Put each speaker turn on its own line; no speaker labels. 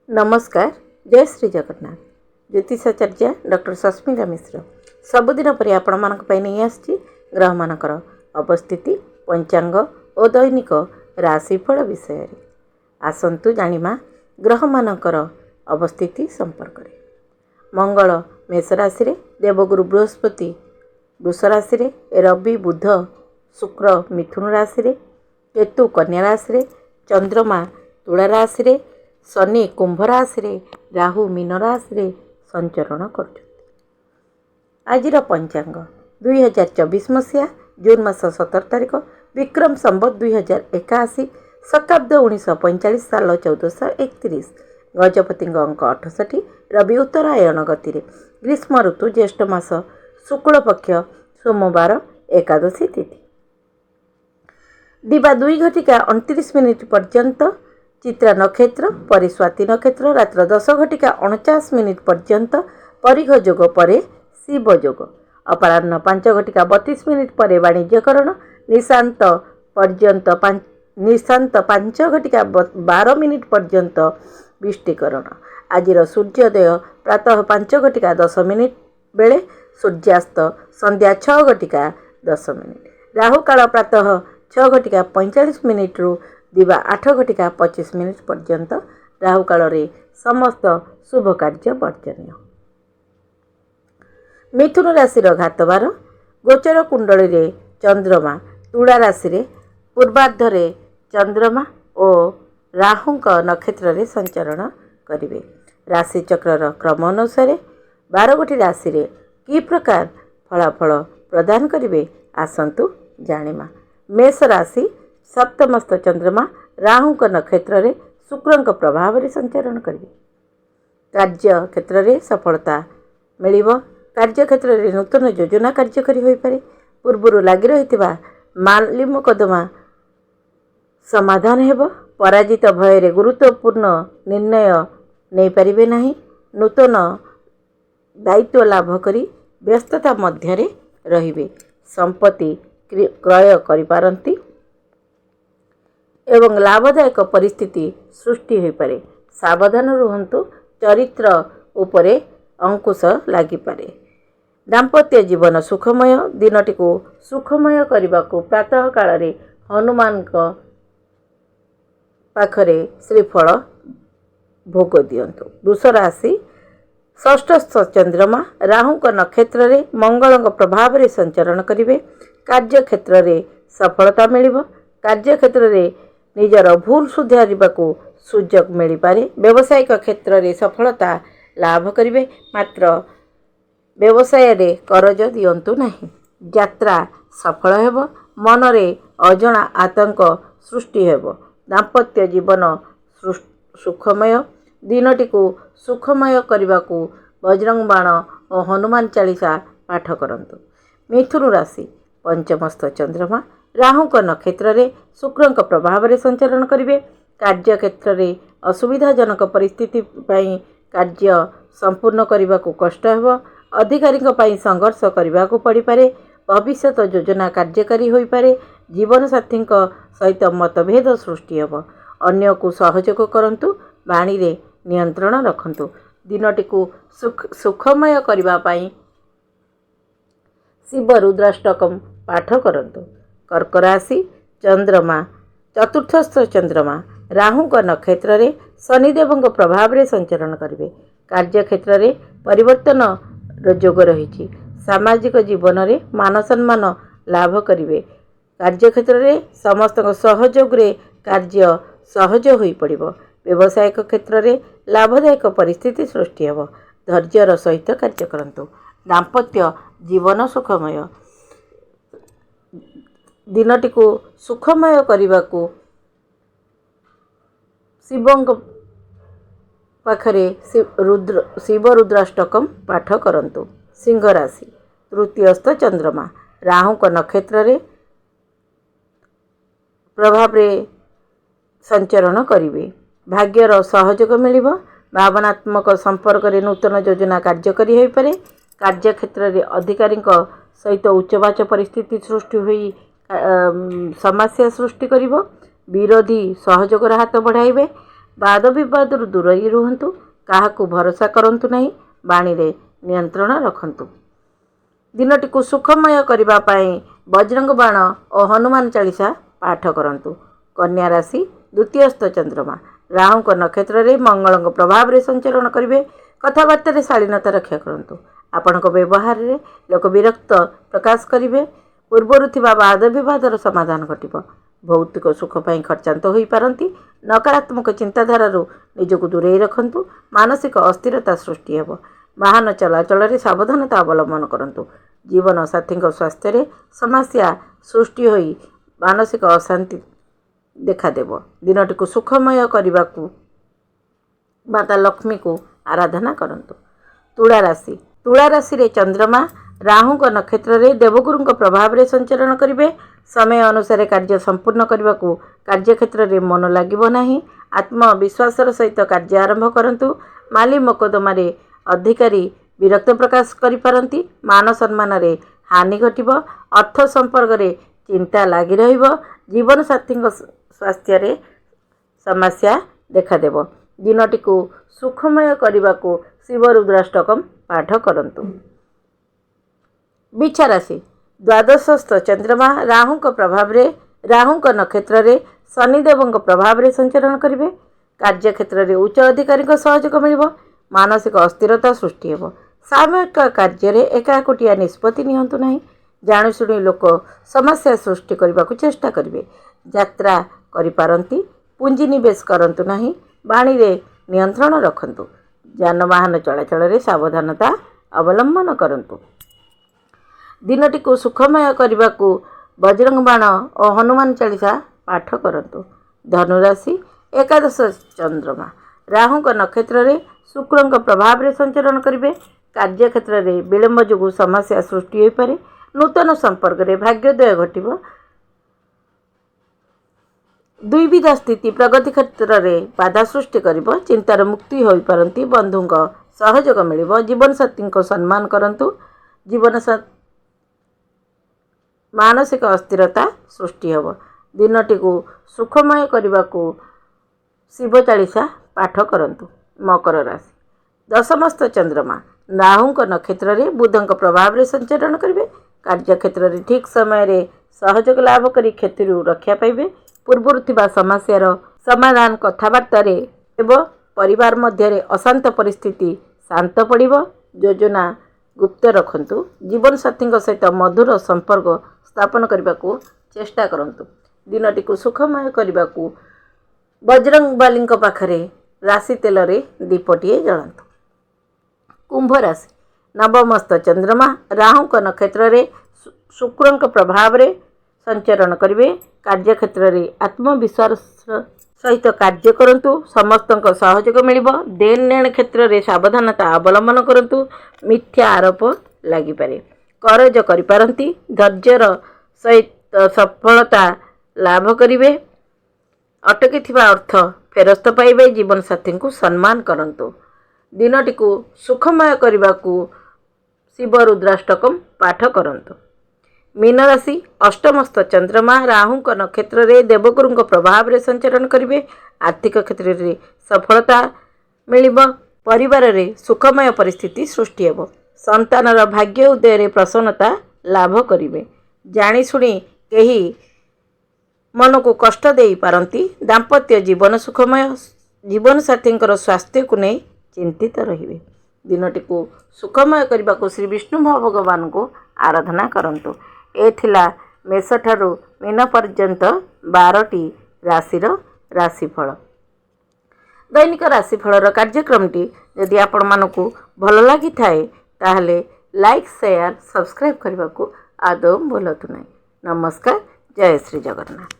नमस्कार। जय श्री जगन्नाथ। ज्योतिषाचार्य डॉक्टर सस्मिता मिश्र सबुदिन पर आपण मानक नहीं आसी ग्रह मानकर अवस्थिति पंचांग और दैनिक राशिफल विषय आसतु जानिमा ग्रह मानकर अवस्थिति संपर्क में। मंगल मेष राशि रे, देवगुरु बृहस्पति वृष राशि रे, रवि बुध शुक्र मिथुन राशि रे, केतु कन्या राशि रे, चंद्रमा तुला राशि रे, शनि कुंभ राशि रे, राहु मीन राशि रे संचरण कर। आज पंचांग 2024 मसीहा जून मास 17 तारिख विक्रम संवत 2081 शकाब्द 1945 साल 1431 गजपति अंक 68 रवि उत्तरायण गति ग्रीष्म ऋतु ज्येष्ठ मास शुक्ल पक्ष सोमवार एकादशी तिथि दिवा 2:29 पर्यंत चित्रा नक्षत्र परिस्वाति नक्षत्र रात्र 10:49 पर्यंत परिघ जोग परे शिव जोग अपराह्न 5:32 पर वाणिज्यकरण निशांत पर्यंत निशांत 5:12 पर्यंत विष्टिकरण। आज सूर्योदय प्रातः 5:10 बेले सूर्यास्त संध्या 6:10 राहु काल प्रातः 6:45 रु दिवा 8:25 पर्यंत राहु काल रे समस्त शुभ कार्य वर्जनीय। मिथुन राशि घातवार गोचर कुंडली रे चंद्रमा तुला राशि रे पूर्वार्ध रे चंद्रमा और राहु नक्षत्र रे संचरण करिवे। राशि चक्र क्रम अनुसार 12 राशि रे की प्रकार फलाफल प्रदान करिवे आसंतु जानिमा। मेष राशि सप्तमस्थ चंद्रमा राहु नक्षत्र रे शुक्र प्रभाव रे संचरण करिवे। कार्य क्षेत्र रे सफलता मिलिबो। कार्य क्षेत्र रे नूतन योजना कार्यकारी होई पारे। पूर्वरु लागि रहितबा माली मुकदमा समाधान हेबो। पराजित भय रे गुरुत्वपूर्ण निर्णय नहीं पारिबे नाही। नूतन दायित्व लाभ करी व्यस्तता मध्य रे रहिबे। संपत्ति क्रय करि पारंती एवं लाभदायक परिस्थिति सृष्टि हो पारे। सावधान रुहंतु। चरित्र उपरे अंकुश लागि पारे। दाम्पत्य जीवन सुखमय। दिनटी को सुखमय करने को प्रातः काल रे हनुमान पाखरे श्रीफल भोग दियंतु। वृष राशि षष्ठस्थ चंद्रमा राहु नक्षत्र रे मंगल प्रभाव रे संचरण करिवे। कार्य क्षेत्र रे सफलता मिलिबो। कार्य क्षेत्र रे निजर भूल सुधारिबा को सुजोग मिल पारे। व्यावसायिक क्षेत्र रे सफलता लाभ करिवे। मात्र व्यवसाय रे करज दियंतु नहीं। यात्रा सफल हेबो। मन रे अजणा आतंक सृष्टि हेबो। दाम्पत्य जीवन सुखमय। दिनटी को सुखमय करने को बजरंग बाण और हनुमान चालीसा पाठ करंतु। मिथुन राशि पंचमस्थ चंद्रमा राहु नक्षत्र रे शुक्र प्रभाव रे संचरण करिवे। कार्य क्षेत्र रे असुविधाजनक परिस्थिति पई कार्य संपूर्ण करने को कष्ट हेबो। अधिकारी संघर्ष करने को पड़ पारे। भविष्य योजना कार्यकारी होई पारे। जीवन साथी सहित मतभेद सृष्टि हेबो। अन्य को सहयोग करंतु। वाणी रे नियंत्रण रखंतु। दिनटी को सुखमय करबा पई शिव रुद्राष्टकम पाठ करंतु। कर्क राशि चंद्रमा चतुर्थस्थ चंद्रमा राहु नक्षत्र रे शनिदेव प्रभाव रे संचरण करिवे। कार्य क्षेत्र रे परिवर्तन जोग रही। सामाजिक जीवन रे मान सम्मान लाभ करिवे। कार्य क्षेत्र रे समस्त सहयोग रे कार्य सहज होई पड़िबो। व्यावसायिक क्षेत्र रे लाभदायक परिस्थिति सृष्टि हेबो। धैर्यर सहित कार्य करंतु। दाम्पत्य जीवन सुखमय। दिनटी को सुखमय करने को शिवंग पाखरे शिव रुद्राष्टकम पाठ करंतु। सिंह राशि तृतीयस्थ चंद्रमा राहु नक्षत्र रे प्रभाव रे संचरण करिवे। भाग्यर सहयोग मिलिबो। भावनात्मक संपर्क रे नूतन योजना कार्यकारी होई पारे। कार्य क्षेत्र रे अधिकारी सहित उच्चवाच परिस्थिति सृष्टि होई समस्या सृष्टि करिवो। विरोधी सहयोगर हाथ बढ़ाइबे। ବାଦ ବିବାଦରୁ ଦୂରେଇ ରୁହନ୍ତୁ। କାହାକୁ ଭରସା କରନ୍ତୁ ନାହିଁ। ବାଣୀରେ ନିୟନ୍ତ୍ରଣ ରଖନ୍ତୁ। ଦିନଟିକୁ ସୁଖମୟ କରିବା ପାଇଁ ବଜରଙ୍ଗ ବାଣ ଓ ହନୁମାନ ଚାଳିଶା ପାଠ କରନ୍ତୁ। କନ୍ୟା ରାଶି ଦ୍ୱିତୀୟସ୍ଥ ଚନ୍ଦ୍ରମା ରାହୁଙ୍କ ନକ୍ଷତ୍ରରେ ମଙ୍ଗଳଙ୍କ ପ୍ରଭାବରେ ସଞ୍ଚରଣ କରିବେ। କଥାବାର୍ତ୍ତାରେ ଶାଳୀନତା ରକ୍ଷା କରନ୍ତୁ। ଆପଣଙ୍କ ବ୍ୟବହାରରେ ଲୋକ ବିରକ୍ତ ପ୍ରକାଶ କରିବେ। ପୂର୍ବରୁ ଥିବା ବାଦ ବିବାଦର ସମାଧାନ ଘଟିବ। ଭୌତିକ ସୁଖ ପାଇଁ ଖର୍ଚ୍ଚାନ୍ତ ହୋଇପାରନ୍ତି। ନକାରାତ୍ମକ ଚିନ୍ତାଧାରାରୁ ନିଜକୁ ଦୂରେଇ ରଖନ୍ତୁ। ମାନସିକ ଅସ୍ଥିରତା ସୃଷ୍ଟି ହେବ। ବାହନ ଚଳାଚଳରେ ସାବଧାନତା ଅବଲମ୍ବନ କରନ୍ତୁ। ଜୀବନସାଥୀଙ୍କ ସ୍ୱାସ୍ଥ୍ୟରେ ସମସ୍ୟା ସୃଷ୍ଟି ହୋଇ ମାନସିକ ଅଶାନ୍ତି ଦେଖାଦେବ। ଦିନଟିକୁ ସୁଖମୟ କରିବାକୁ ମାତା ଲକ୍ଷ୍ମୀକୁ ଆରାଧନା କରନ୍ତୁ। ତୁଳା ରାଶି ତୁଳା ରାଶିରେ ଚନ୍ଦ୍ରମା ରାହୁଙ୍କ ନକ୍ଷତ୍ରରେ ଦେବଗୁରୁଙ୍କ ପ୍ରଭାବରେ ସଞ୍ଚରଣ କରିବେ। ସମୟ ଅନୁସାରେ କାର୍ଯ୍ୟ ସମ୍ପୂର୍ଣ୍ଣ କରିବାକୁ କାର୍ଯ୍ୟକ୍ଷେତ୍ରରେ ମନ ଲାଗିବ ନାହିଁ। ଆତ୍ମବିଶ୍ୱାସର ସହିତ କାର୍ଯ୍ୟ ଆରମ୍ଭ କରନ୍ତୁ। ମାଲି ମକଦ୍ଦମାରେ ଅଧିକାରୀ ବିରକ୍ତ ପ୍ରକାଶ କରିପାରନ୍ତି। ମାନ ସମ୍ମାନରେ ହାନି ଘଟିବ। ଅର୍ଥ ସମ୍ପର୍କରେ ଚିନ୍ତା ଲାଗି ରହିବ। ଜୀବନସାଥୀଙ୍କ ସ୍ୱାସ୍ଥ୍ୟରେ ସମସ୍ୟା ଦେଖାଦେବ। ଦିନଟିକୁ ସୁଖମୟ କରିବାକୁ ଶିବ ରୁଦ୍ରାଷ୍ଟକମ୍ ପାଠ କରନ୍ତୁ। ବିଛା ରାଶି ଦ୍ୱାଦଶସ୍ଥ ଚନ୍ଦ୍ରମା ରାହୁଙ୍କ ନକ୍ଷତ୍ରରେ ଶନିଦେବଙ୍କ ପ୍ରଭାବରେ ସଞ୍ଚରଣ କରିବେ। କାର୍ଯ୍ୟକ୍ଷେତ୍ରରେ ଉଚ୍ଚ ଅଧିକାରୀଙ୍କ ସହଯୋଗ ମିଳିବ। ମାନସିକ ଅସ୍ଥିରତା ସୃଷ୍ଟି ହେବ। ସାମୂହିକ କାର୍ଯ୍ୟରେ ଏକାକୋଟିଆ ନିଷ୍ପତ୍ତି ନିଅନ୍ତୁ ନାହିଁ। ଜାଣିଶୁଣି ଲୋକ ସମସ୍ୟା ସୃଷ୍ଟି କରିବାକୁ ଚେଷ୍ଟା କରିବେ। ଯାତ୍ରା କରିପାରନ୍ତି। ପୁଞ୍ଜି ନିବେଶ କରନ୍ତୁ ନାହିଁ। ବାଣୀରେ ନିୟନ୍ତ୍ରଣ ରଖନ୍ତୁ। ଯାନବାହନ ଚଳାଚଳରେ ସାବଧାନତା ଅବଲମ୍ବନ କରନ୍ତୁ। ଦିନଟିକୁ ସୁଖମୟ କରିବାକୁ ବଜରଙ୍ଗ ବାଣ ଓ ହନୁମାନ ଚାଳିଶା ପାଠ କରନ୍ତୁ। ଧନୁରାଶି ଏକାଦଶ ଚନ୍ଦ୍ରମା ରାହୁଙ୍କ ନକ୍ଷତ୍ରରେ ଶୁକ୍ରଙ୍କ ପ୍ରଭାବରେ ସଞ୍ଚରଣ କରିବେ। କାର୍ଯ୍ୟକ୍ଷେତ୍ରରେ ବିଳମ୍ବ ଯୋଗୁଁ ସମସ୍ୟା ସୃଷ୍ଟି ହୋଇପାରେ। ନୂତନ ସମ୍ପର୍କରେ ଭାଗ୍ୟୋଦୟ ଘଟିବ। ଦ୍ୱିବିଧ ସ୍ଥିତି ପ୍ରଗତି କ୍ଷେତ୍ରରେ ବାଧା ସୃଷ୍ଟି କରିବ। ଚିନ୍ତାର ମୁକ୍ତି ହୋଇପାରନ୍ତି। ବନ୍ଧୁଙ୍କ ସହଯୋଗ ମିଳିବ। ଜୀବନସାଥୀଙ୍କ ସମ୍ମାନ କରନ୍ତୁ। ମାନସିକ ଅସ୍ଥିରତା ସୃଷ୍ଟି ହେବ। ଦିନଟିକୁ ସୁଖମୟ କରିବାକୁ ଶିବ ଚାଳିଶା ପାଠ କରନ୍ତୁ। ମକର ରାଶି ଦଶମସ୍ଥ ଚନ୍ଦ୍ରମା ରାହୁଙ୍କ ନକ୍ଷତ୍ରରେ ବୁଧଙ୍କ ପ୍ରଭାବରେ ସଞ୍ଚରଣ କରିବେ। କାର୍ଯ୍ୟକ୍ଷେତ୍ରରେ ଠିକ୍ ସମୟରେ ସହଯୋଗ ଲାଭ କରି କ୍ଷତିରୁ ରକ୍ଷା ପାଇବେ। ପୂର୍ବରୁ ଥିବା ସମସ୍ୟାର ସମାଧାନ କଥାବାର୍ତ୍ତାରେ ହେବ। ପରିବାର ମଧ୍ୟରେ ଅଶାନ୍ତ ପରିସ୍ଥିତି ଶାନ୍ତ ପଡ଼ିବ। ଯୋଜନା ଗୁପ୍ତ ରଖନ୍ତୁ। ଜୀବନସାଥୀଙ୍କ ସହିତ ମଧୁର ସମ୍ପର୍କ ସ୍ଥାପନ କରିବାକୁ ଚେଷ୍ଟା କରନ୍ତୁ। ଦିନଟିକୁ ସୁଖମୟ କରିବାକୁ ବଜରଙ୍ଗବାଲୀଙ୍କ ପାଖରେ ରାଶି ତେଲରେ ଦୀପଟିଏ ଜଳାନ୍ତୁ। କୁମ୍ଭ ରାଶି ନବମସ୍ଥ ଚନ୍ଦ୍ରମା ରାହୁଙ୍କ ନକ୍ଷତ୍ରରେ ଶୁକ୍ରଙ୍କ ପ୍ରଭାବରେ ସଞ୍ଚରଣ କରିବେ। କାର୍ଯ୍ୟକ୍ଷେତ୍ରରେ ଆତ୍ମବିଶ୍ୱାସ ସହିତ କାର୍ଯ୍ୟ କରନ୍ତୁ। ସମସ୍ତଙ୍କ ସହଯୋଗ ମିଳିବ। ଦେନ ନେଣ କ୍ଷେତ୍ରରେ ସାବଧାନତା ଅବଲମ୍ବନ କରନ୍ତୁ। ମିଥ୍ୟା ଆରୋପ ଲାଗିପାରେ। କରଜ କରିପାରନ୍ତି। ଧୈର୍ଯ୍ୟର ସହିତ ସଫଳତା ଲାଭ କରିବେ। ଅଟକିଥିବା ଅର୍ଥ ଫେରସ୍ତ ପାଇବେ। ଜୀବନସାଥୀଙ୍କୁ ସମ୍ମାନ କରନ୍ତୁ। ଦିନଟିକୁ ସୁଖମୟ କରିବାକୁ ଶିବ ରୁଦ୍ରାଷ୍ଟକମ୍ ପାଠ କରନ୍ତୁ। ମୀନ ରାଶି ଅଷ୍ଟମସ୍ଥ ଚନ୍ଦ୍ରମା ରାହୁଙ୍କ ନକ୍ଷତ୍ରରେ ଦେବଗୁରୁଙ୍କ ପ୍ରଭାବରେ ସଞ୍ଚରଣ କରିବେ। ଆର୍ଥିକ କ୍ଷେତ୍ରରେ ସଫଳତା ମିଳିବ। ପରିବାରରେ ସୁଖମୟ ପରିସ୍ଥିତି ସୃଷ୍ଟି ହେବ। ସନ୍ତାନର ଭାଗ୍ୟ ଉଦୟରେ ପ୍ରସନ୍ନତା ଲାଭ କରିବେ। ଜାଣିଶୁଣି କେହି ମନକୁ କଷ୍ଟ ଦେଇପାରନ୍ତି। ଦାମ୍ପତ୍ୟ ଜୀବନ ସୁଖମୟ। ଜୀବନସାଥୀଙ୍କର ସ୍ୱାସ୍ଥ୍ୟକୁ ନେଇ ଚିନ୍ତିତ ରହିବେ। ଦିନଟିକୁ ସୁଖମୟ କରିବାକୁ ଶ୍ରୀ ବିଷ୍ଣୁ ଭଗବାନଙ୍କୁ ଆରାଧନା କରନ୍ତୁ। ଏ ଥିଲା ମେଷଠାରୁ ମୀନ ପର୍ଯ୍ୟନ୍ତ 12ଟି ରାଶିର ରାଶିଫଳ। ଦୈନିକ ରାଶିଫଳର କାର୍ଯ୍ୟକ୍ରମଟି ଯଦି ଆପଣମାନଙ୍କୁ ଭଲ ଲାଗିଥାଏ ତାହେଲେ ଲାଇକ୍, ସେୟାର, ସବସ୍କ୍ରାଇବ୍ କରିବାକୁ ଆଦୌ ଭୁଲନ୍ତୁ ନାହିଁ। ନମସ୍କାର। ଜୟ ଶ୍ରୀ ଜଗନ୍ନାଥ।